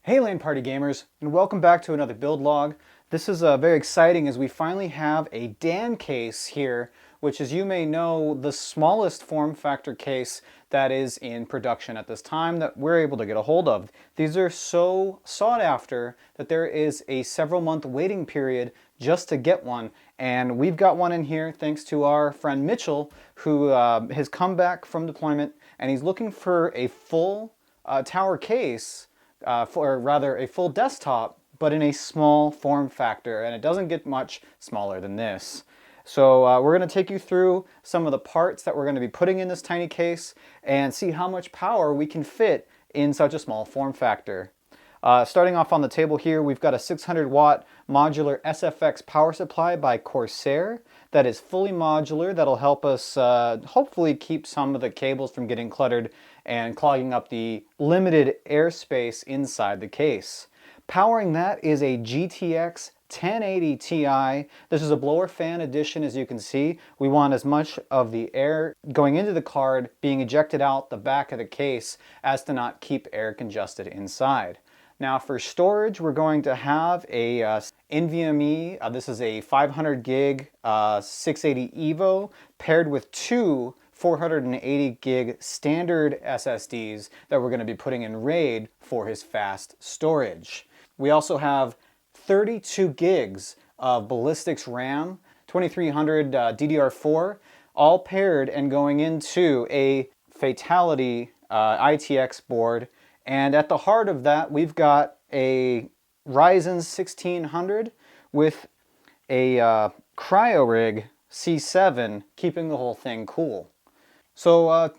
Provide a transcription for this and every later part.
Hey LAN Party Gamers, and welcome back to another build log. This is very exciting as we finally have a DAN case here, which, as you may know, the smallest form factor case that is in production at this time that we're able to get a hold of. These are so sought after that there is a several month waiting period just to get one, and we've got one in here thanks to our friend Mitchell, who has come back from deployment and he's looking for a full tower case, or rather a full desktop, but in a small form factor, and it doesn't get much smaller than this. So we're going to take you through some of the parts that we're going to be putting in this tiny case and see how much power we can fit in such a small form factor. Starting off on the table here, we've got a 600 watt modular SFX power supply by Corsair that is fully modular. That'll help us hopefully keep some of the cables from getting cluttered and clogging up the limited airspace inside the case. Powering that is a GTX 1080 Ti. This is a blower fan edition, as you can see. We want as much of the air going into the card being ejected out the back of the case as to not keep air congested inside. Now for storage, we're going to have a NVMe, this is a 500 gig 680 EVO paired with two 480 gig standard SSDs that we're going to be putting in RAID for his fast storage. We also have 32 gigs of Ballistix RAM, 2300 DDR4, all paired and going into a Fatality ITX board. And at the heart of that, we've got a Ryzen 1600 with a CryoRig C7 keeping the whole thing cool. So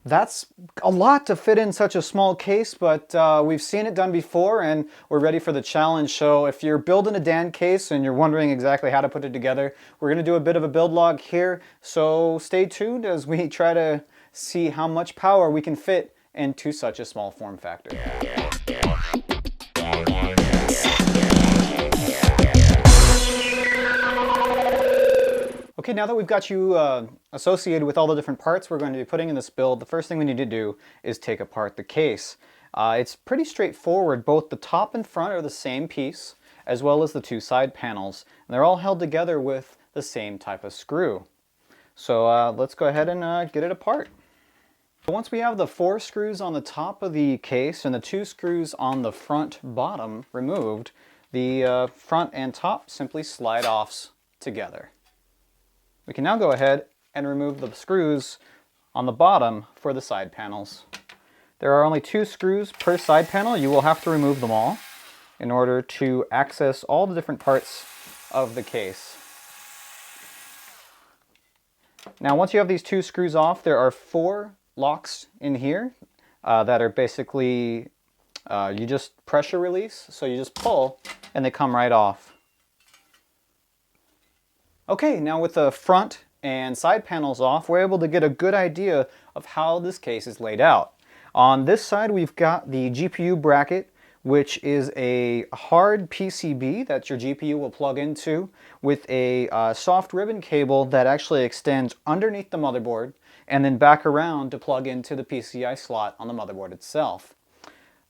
that's a lot to fit in such a small case, but we've seen it done before and we're ready for the challenge. So if you're building a DAN case and you're wondering exactly how to put it together, we're going to do a bit of a build log here. So stay tuned as we try to see how much power we can fit into such a small form factor. Okay, now that we've got you associated with all the different parts we're going to be putting in this build, the first thing we need to do is take apart the case. It's pretty straightforward. Both the top and front are the same piece, as well as the two side panels. And they're all held together with the same type of screw. So let's go ahead and get it apart. Once we have the 4 screws on the top of the case and the 2 screws on the front bottom removed, the front and top simply slide off together. We can now go ahead and remove the screws on the bottom for the side panels. There are only 2 screws per side panel. You will have to remove them all in order to access all the different parts of the case. Now once you have these 2 screws off, there are 4 locks in here that are basically you just pressure release, so you just pull and they come right off. Okay, now with the front and side panels off, we're able to get a good idea of how this case is laid out. On this side we've got the GPU bracket, which is a hard PCB that your GPU will plug into with a soft ribbon cable that actually extends underneath the motherboard and then back around to plug into the PCI slot on the motherboard itself.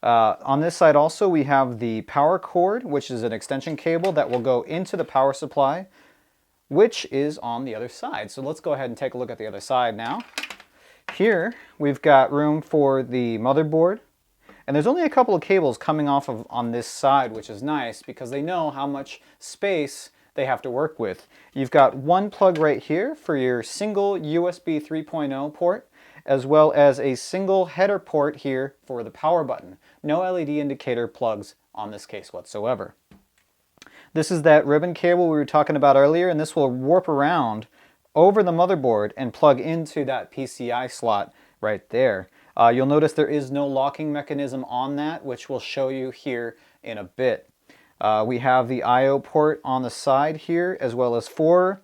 On this side also we have the power cord, which is an extension cable that will go into the power supply, which is on the other side. So let's go ahead and take a look at the other side now. Here we've got room for the motherboard, and there's only a couple of cables coming off of on this side, which is nice because they know how much space they have to work with. You've got one plug right here for your single USB 3.0 port, as well as a single header port here for the power button. No LED indicator plugs on this case whatsoever. This is that ribbon cable we were talking about earlier, and this will warp around over the motherboard and plug into that PCI slot right there. You'll notice there is no locking mechanism on that, which we'll show you here in a bit. We have the I/O port on the side here, as well as 4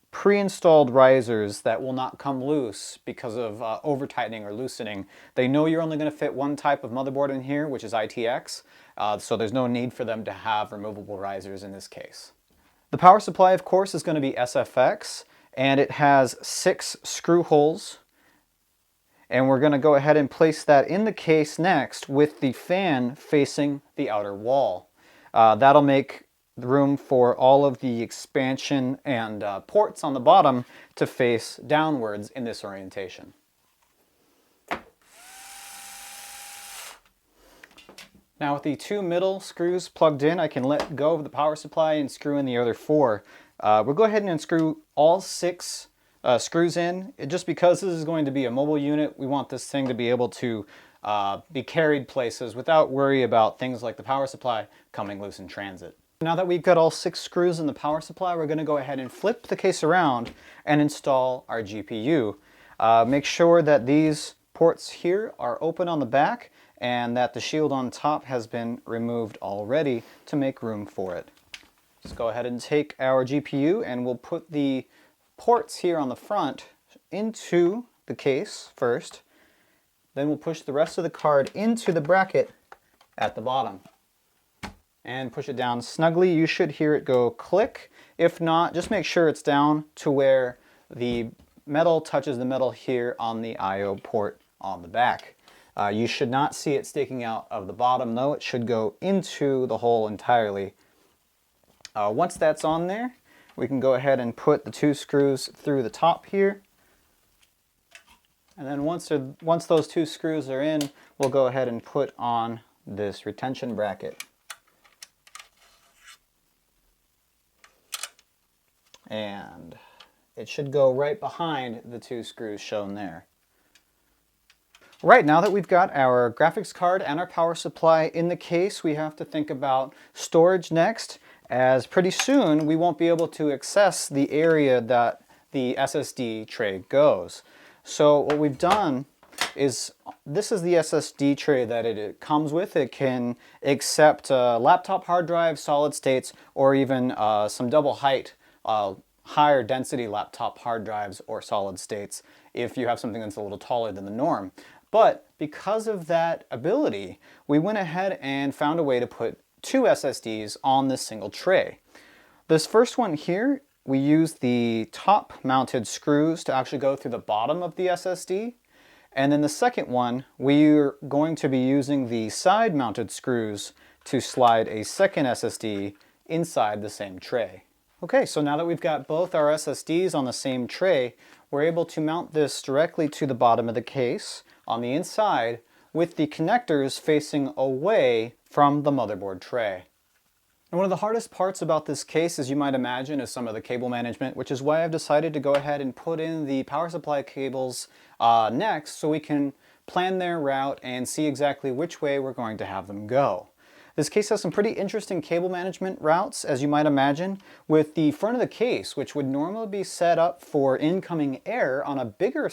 pre-installed risers that will not come loose because of over-tightening or loosening. They know you're only going to fit one type of motherboard in here, which is ITX, so there's no need for them to have removable risers in this case. The power supply, of course, is going to be SFX, and it has 6 screw holes And we're going to go ahead and place that in the case next with the fan facing the outer wall. That'll make room for all of the expansion and ports on the bottom to face downwards in this orientation. Now with the 2 middle screws plugged in, I can let go of the power supply and screw in the other 4. We'll go ahead and unscrew all 6 screws in. Just because this is going to be a mobile unit, we want this thing to be able to be carried places without worry about things like the power supply coming loose in transit. Now that we've got all 6 screws in the power supply, we're going to go ahead and flip the case around and install our GPU. Make sure that these ports here are open on the back and that the shield on top has been removed already to make room for it. Let's go ahead and take our GPU and we'll put the ports here on the front into the case first. Then we'll push the rest of the card into the bracket at the bottom and push it down snugly. You should hear it go click. If not, just make sure it's down to where the metal touches the metal here on the I/O port on the back. You should not see it sticking out of the bottom though. It should go into the hole entirely. Once that's on there, we can go ahead and put the 2 screws through the top here. And then once those 2 screws are in, we'll go ahead and put on this retention bracket. And it should go right behind the 2 screws shown there. Right, now that we've got our graphics card and our power supply in the case, we have to think about storage next, as pretty soon we won't be able to access the area that the SSD tray goes. So what we've done is, this is the SSD tray that it comes with. It can accept laptop hard drives, solid states, or even some double height, higher density laptop hard drives or solid states if you have something that's a little taller than the norm. But because of that ability, we went ahead and found a way to put 2 SSDs on this single tray. This first one here, we used the top mounted screws to actually go through the bottom of the SSD. And then the second one, we're going to be using the side mounted screws to slide a second SSD inside the same tray. Okay, so now that we've got both our SSDs on the same tray, we're able to mount this directly to the bottom of the case on the inside with the connectors facing away from the motherboard tray. And one of the hardest parts about this case, as you might imagine, is some of the cable management, which is why I've decided to go ahead and put in the power supply cables next so we can plan their route and see exactly which way we're going to have them go. This case has some pretty interesting cable management routes, as you might imagine, with the front of the case, which would normally be set up for incoming air on a bigger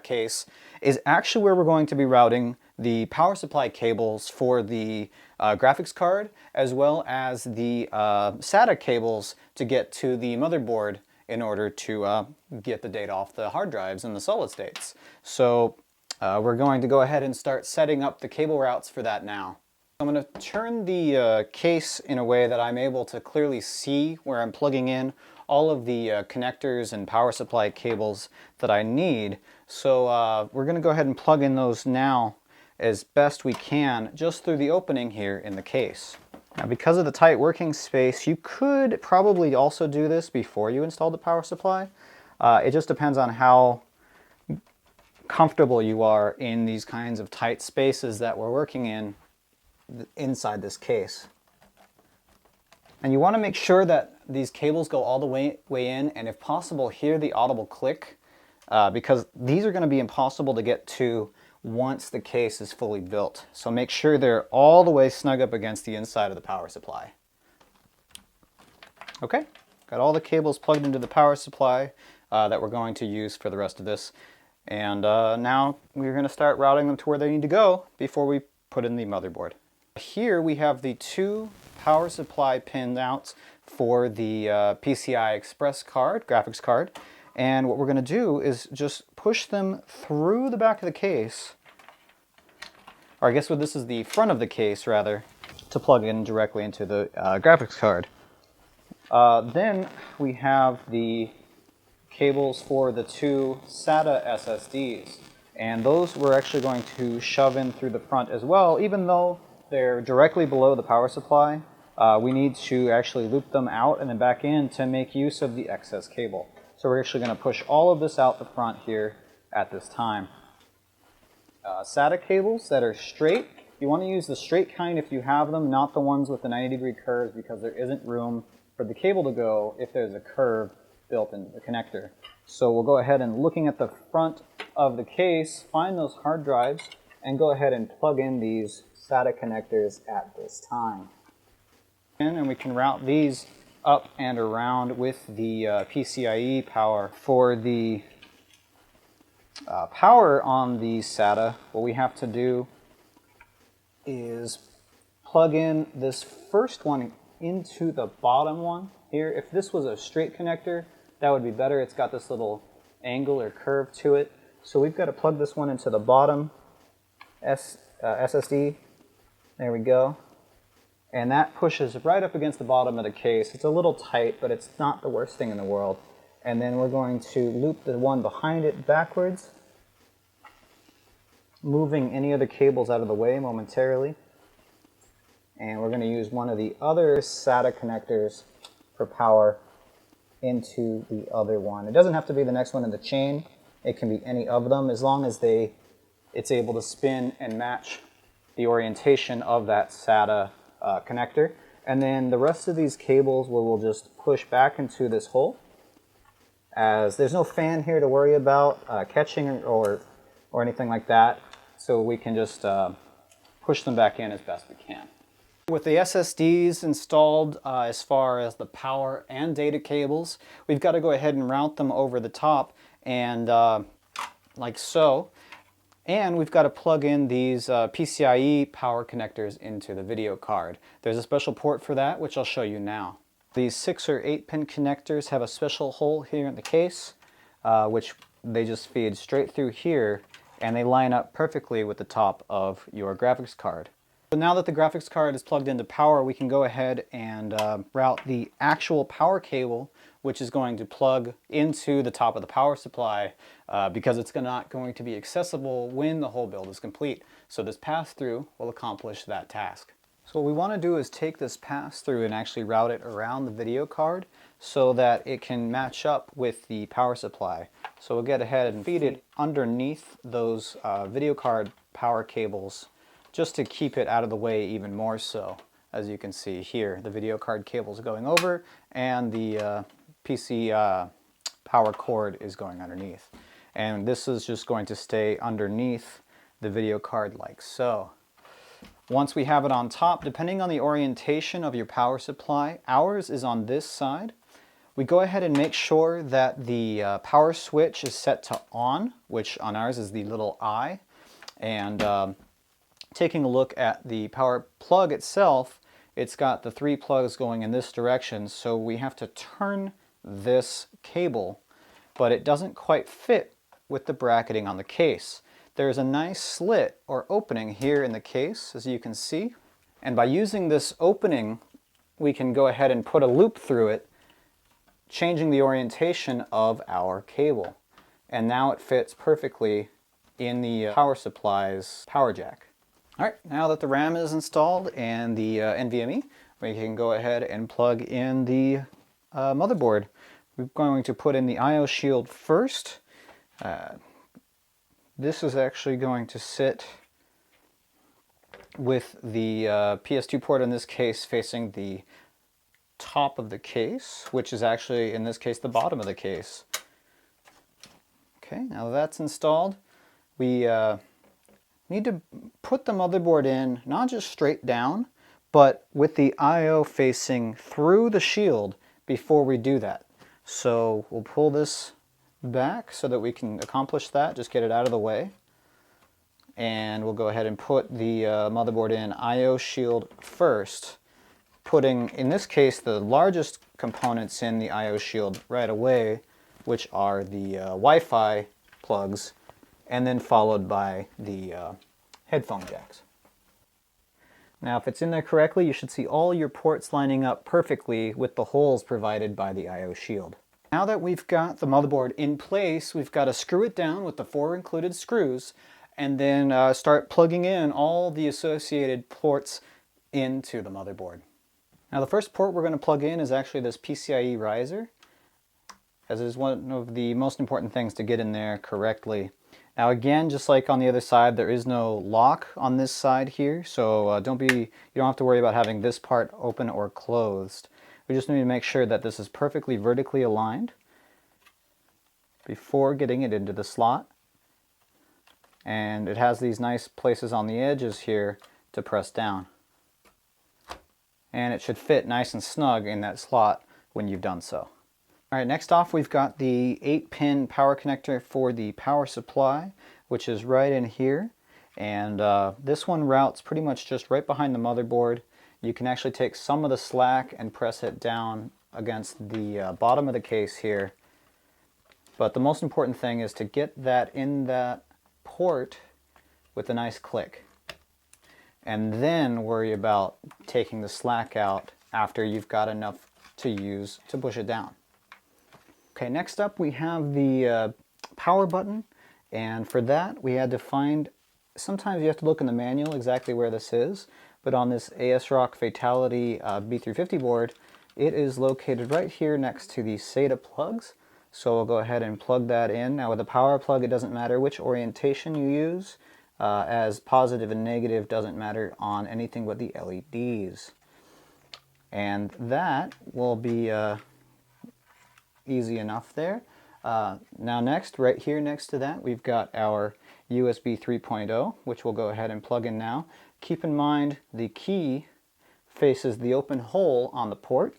case, is actually where we're going to be routing the power supply cables for the graphics card, as well as the SATA cables to get to the motherboard in order to get the data off the hard drives and the solid states. So we're going to go ahead and start setting up the cable routes for that now. I'm going to turn the case in a way that I'm able to clearly see where I'm plugging in all of the connectors and power supply cables that I need. So we're going to go ahead and plug in those now as best we can just through the opening here in the case. Now, because of the tight working space, you could probably also do this before you install the power supply. It just depends on how comfortable you are in these kinds of tight spaces that we're working in inside this case. And you want to make sure that these cables go all the way in, and if possible hear the audible click, because these are going to be impossible to get to once the case is fully built. So make sure they're all the way snug up against the inside of the power supply. Okay, got all the cables plugged into the power supply that we're going to use for the rest of this. And now we're going to start routing them to where they need to go before we put in the motherboard. Here we have the 2 power supply pin outs for the PCI Express card, graphics card. And what we're going to do is just push them through the back of the case, or I guess what this is the front of the case rather, to plug in directly into the graphics card. Then we have the cables for the 2 SATA SSDs. And those we're actually going to shove in through the front as well, even though they're directly below the power supply. We need to actually loop them out and then back in to make use of the excess cable. So we're actually going to push all of this out the front here at this time. SATA cables that are straight, you want to use the straight kind if you have them, not the ones with the 90-degree curves, because there isn't room for the cable to go if there's a curve built into the connector. So we'll go ahead and, looking at the front of the case, find those hard drives and go ahead and plug in these SATA connectors at this time. And we can route these up and around with the PCIe power. For the power on the SATA, what we have to do is plug in this first one into the bottom one here. If this was a straight connector, that would be better. It's got this little angle or curve to it. So we've got to plug this one into the bottom SSD. There we go. And that pushes right up against the bottom of the case. It's a little tight, but it's not the worst thing in the world. And then we're going to loop the one behind it backwards, moving any other cables out of the way momentarily. And we're going to use one of the other SATA connectors for power into the other one. It doesn't have to be the next one in the chain. It can be any of them, as long as it's able to spin and match the orientation of that SATA connector. And then the rest of these cables we'll just push back into this hole, as there's no fan here to worry about catching or anything like that, so we can just push them back in as best we can. With the SSDs installed, as far as the power and data cables, we've got to go ahead and route them over the top, and like so. And we've got to plug in these PCIe power connectors into the video card. There's a special port for that, which I'll show you now. These 6 or 8 pin connectors have a special hole here in the case, which they just feed straight through here, and they line up perfectly with the top of your graphics card. So now that the graphics card is plugged into power, we can go ahead and route the actual power cable, which is going to plug into the top of the power supply, because it's not going to be accessible when the whole build is complete. So this pass-through will accomplish that task. So what we want to do is take this pass-through and actually route it around the video card so that it can match up with the power supply. So we'll get ahead and feed it underneath those video card power cables, just to keep it out of the way even more so. As you can see here, the video card cable is going over and the PC power cord is going underneath. And this is just going to stay underneath the video card like so. Once we have it on top, depending on the orientation of your power supply, ours is on this side. We go ahead and make sure that the power switch is set to on, which on ours is the little I. And taking a look at the power plug itself, it's got the 3 plugs going in this direction, so we have to turn this cable, but it doesn't quite fit with the bracketing on the case. There's a nice slit or opening here in the case, as you can see, and by using this opening we can go ahead and put a loop through it, changing the orientation of our cable. And now it fits perfectly in the power supply's power jack. Alright, now that the RAM is installed and the NVMe, we can go ahead and plug in the motherboard. We're going to put in the I/O shield first. This is actually going to sit with the PS2 port, in this case facing the top of the case, which is actually in this case the bottom of the case. Okay, now that's installed, we need to put the motherboard in not just straight down, but with the I/O facing through the shield before we do that. So we'll pull this back so that we can accomplish that, just get it out of the way. And we'll go ahead and put the motherboard in I/O shield first, putting, in this case, the largest components in the I/O shield right away, which are the Wi-Fi plugs, and then followed by the headphone jacks. Now if it's in there correctly, you should see all your ports lining up perfectly with the holes provided by the I/O shield. Now that we've got the motherboard in place, we've got to screw it down with the 4 included screws and then start plugging in all the associated ports into the motherboard. Now the first port we're going to plug in is actually this PCIe riser, as it is one of the most important things to get in there correctly. Now again, just like on the other side, there is no lock on this side here, so you don't have to worry about having this part open or closed. We just need to make sure that this is perfectly vertically aligned before getting it into the slot. And it has these nice places on the edges here to press down. And it should fit nice and snug in that slot when you've done so. Alright, next off we've got the 8-pin power connector for the power supply, which is right in here. And this one routes pretty much just right behind the motherboard. You can actually take some of the slack and press it down against the bottom of the case here. But the most important thing is to get that in that port with a nice click. And then worry about taking the slack out after you've got enough to use to push it down. Okay, next up we have the power button. And for that we had to find, sometimes you have to look in the manual exactly where this is. But on this ASRock Fatality B350 board, it is located right here next to the SATA plugs. So we'll go ahead and plug that in. Now with a power plug, it doesn't matter which orientation you use, as positive and negative doesn't matter on anything but the LEDs. And that will be easy enough there. Now next, right here next to that, we've got our USB 3.0, which we'll go ahead and plug in now. Keep in mind the key faces the open hole on the port,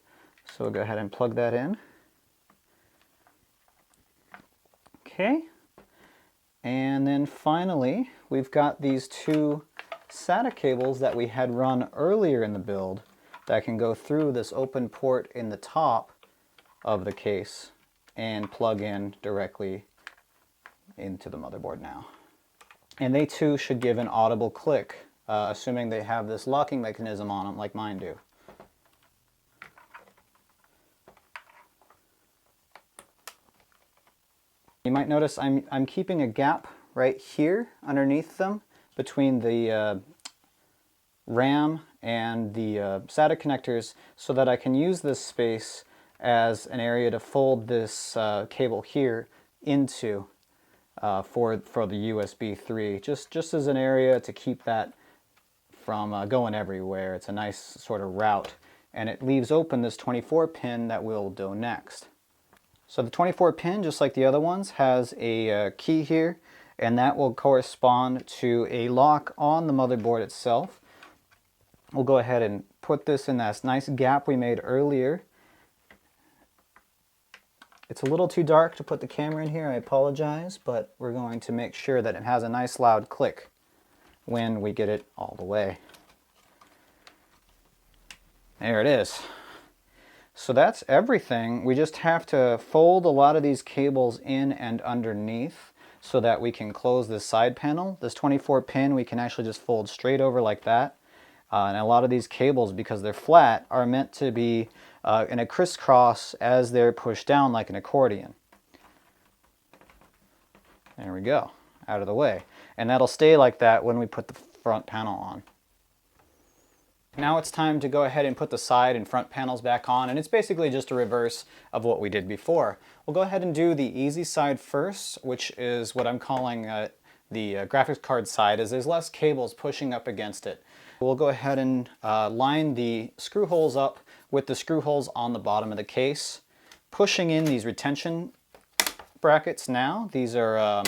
so we'll go ahead and plug that in. Okay, and then finally we've got these 2 SATA cables that we had run earlier in the build that can go through this open port in the top of the case and plug in directly into the motherboard now. And they too should give an audible click, assuming they have this locking mechanism on them like mine do. You might notice I'm keeping a gap right here underneath them between the RAM and the SATA connectors so that I can use this space as an area to fold this cable here into for the USB 3, just as an area to keep that from going everywhere. It's a nice sort of route, and it leaves open this 24 pin that we'll do next. So the 24 pin, just like the other ones, has a key here, and that will correspond to a lock on the motherboard itself. We'll go ahead and put this in that nice gap we made earlier. It's a little too dark to put the camera in here, I apologize, but we're going to make sure that it has a nice loud click when we get it all the way. There it is. So that's everything. We just have to fold a lot of these cables in and underneath so that we can close this side panel. This 24 pin we can actually just fold straight over like that. And a lot of these cables, because they're flat, are meant to be in a crisscross as they're pushed down like an accordion. There we go, out of the way. And that'll stay like that when we put the front panel on. Now it's time to go ahead and put the side and front panels back on, and it's basically just a reverse of what we did before. We'll go ahead and do the easy side first, which is what I'm calling the graphics card side, as there's less cables pushing up against it. We'll go ahead and line the screw holes up with the screw holes on the bottom of the case, pushing in these retention brackets now. These are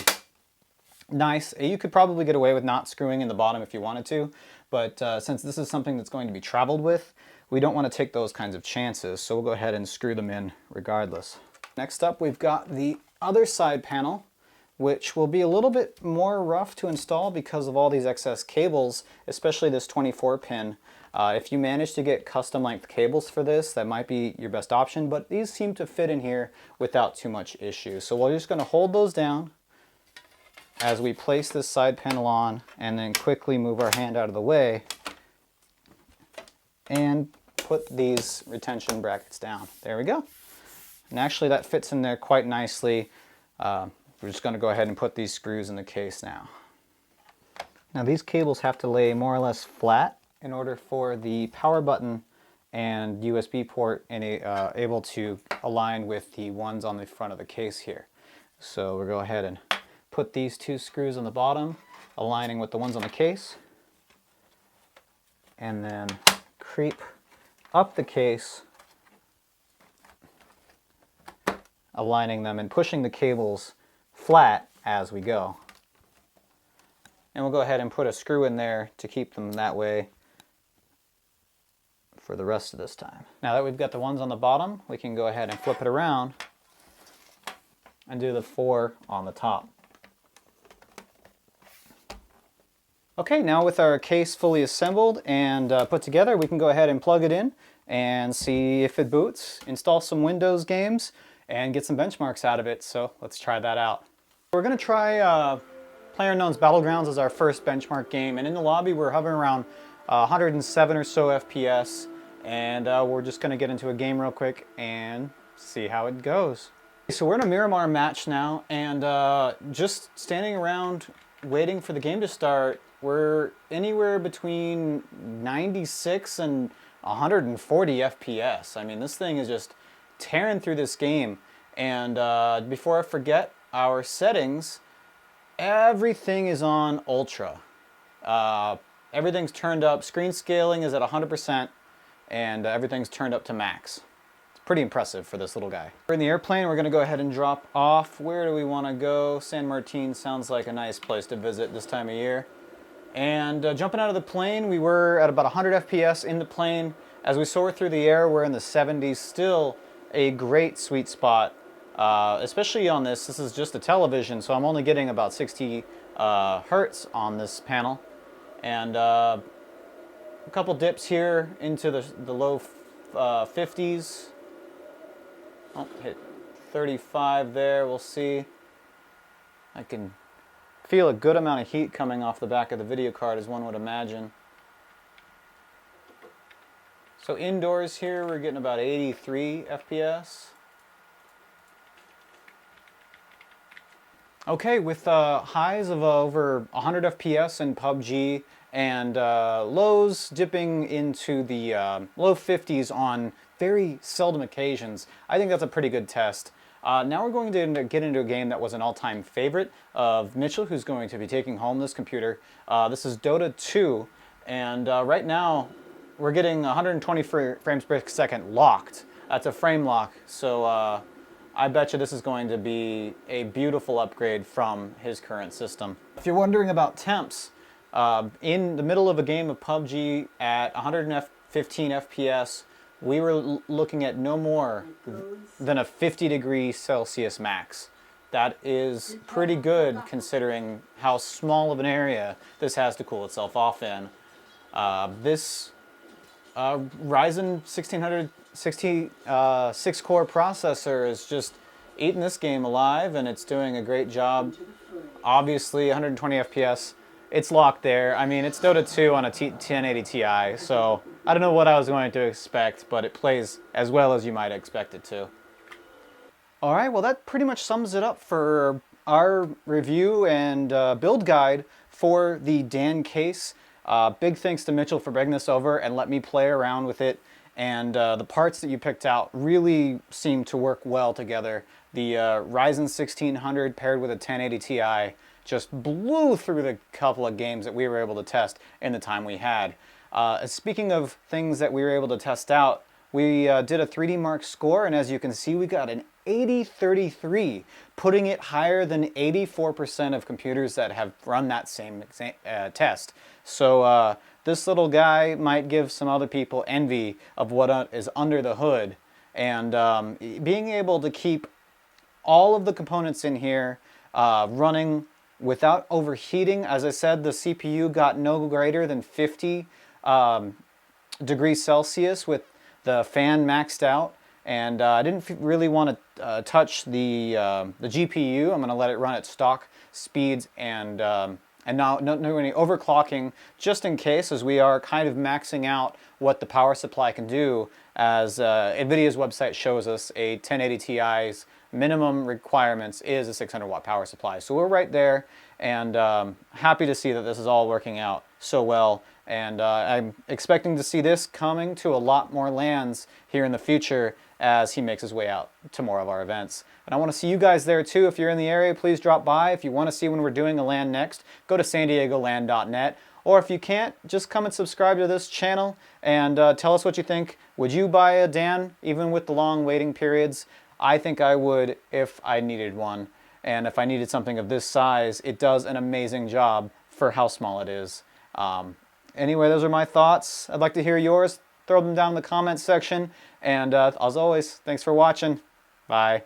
nice. You could probably get away with not screwing in the bottom if you wanted to, but since this is something that's going to be traveled with, we don't want to take those kinds of chances, so we'll go ahead and screw them in regardless. Next up, we've got the other side panel, which will be a little bit more rough to install because of all these excess cables, especially this 24 pin. If you manage to get custom length cables for this, that might be your best option, but these seem to fit in here without too much issue. So we're just going to hold those down as we place this side panel on, and then quickly move our hand out of the way and put these retention brackets down. There we go. And actually that fits in there quite nicely. We're just going to go ahead and put these screws in the case now. Now these cables have to lay more or less flat in order for the power button and USB port able to align with the ones on the front of the case here. So we'll go ahead and put these two screws on the bottom, aligning with the ones on the case, and then creep up the case, aligning them and pushing the cables flat as we go. And we'll go ahead and put a screw in there to keep them that way for the rest of this time. Now that we've got the ones on the bottom, we can go ahead and flip it around and do the 4 on the top. Okay, now with our case fully assembled and put together, we can go ahead and plug it in and see if it boots, install some Windows games, and get some benchmarks out of it. So let's try that out. We're going to try PlayerUnknown's Battlegrounds as our first benchmark game, and in the lobby we're hovering around 107 or so FPS, and we're just going to get into a game real quick and see how it goes. So we're in a Miramar match now, and just standing around waiting for the game to start, we're anywhere between 96 and 140 FPS. I mean, this thing is just tearing through this game. And before I forget, our settings, everything is on ultra. Everything's turned up. Screen scaling is at 100%, and everything's turned up to max. It's pretty impressive for this little guy. We're in the airplane. We're going to go ahead and drop off. Where do we want to go? San Martin sounds like a nice place to visit this time of year. And jumping out of the plane, we were at about 100 FPS in the plane. As we soar through the air, we're in the 70s. Still a great sweet spot, especially on this. This is just a television, so I'm only getting about 60 hertz on this panel. And a couple dips here into the low 50s. Oh, hit 35 there, we'll see. I can feel a good amount of heat coming off the back of the video card, as one would imagine. So indoors here, we're getting about 83 FPS. Okay, with highs of over 100 FPS in PUBG and lows dipping into the low 50s on very seldom occasions, I think that's a pretty good test. Now we're going to get into a game that was an all-time favorite of Mitchell, who's going to be taking home this computer. This is Dota 2, and right now we're getting 120 frames per second locked. That's a frame lock, so I bet you this is going to be a beautiful upgrade from his current system. If you're wondering about temps, in the middle of a game of PUBG at 115 FPS, we were looking at no more than a 50°C max. That is pretty good considering how small of an area this has to cool itself off in. This Ryzen 1666-core processor is just eating this game alive, and it's doing a great job. Obviously 120 FPS, it's locked there. I mean, it's Dota 2 on a 1080 Ti, so I don't know what I was going to expect, but it plays as well as you might expect it to. Alright, well that pretty much sums it up for our review and build guide for the DAN case. Big thanks to Mitchell for bringing this over and let me play around with it. And the parts that you picked out really seem to work well together. The Ryzen 1600 paired with a 1080 Ti just blew through the couple of games that we were able to test in the time we had. Speaking of things that we were able to test out, we did a 3D Mark score, and as you can see, we got an 8033, putting it higher than 84% of computers that have run that same test. So this little guy might give some other people envy of what is under the hood. And being able to keep all of the components in here running without overheating. As I said, the CPU got no greater than 50 degrees Celsius with the fan maxed out. And I didn't really want to touch the GPU. I'm going to let it run at stock speeds and and not doing any overclocking, just in case, as we are kind of maxing out what the power supply can do, as NVIDIA's website shows us. A 1080 Ti's minimum requirements is a 600 watt power supply. So we're right there, and happy to see that this is all working out so well. And I'm expecting to see this coming to a lot more LANs here in the future as he makes his way out to more of our events. And I want to see you guys there too. If you're in the area, please drop by. If you want to see when we're doing a LAN next, go to SanDiegoLAN.net. Or if you can't, just come and subscribe to this channel and tell us what you think. Would you buy a DAN even with the long waiting periods? I think I would if I needed one. And if I needed something of this size, it does an amazing job for how small it is. Anyway, those are my thoughts. I'd like to hear yours. Throw them down in the comments section. And as always, thanks for watching. Bye.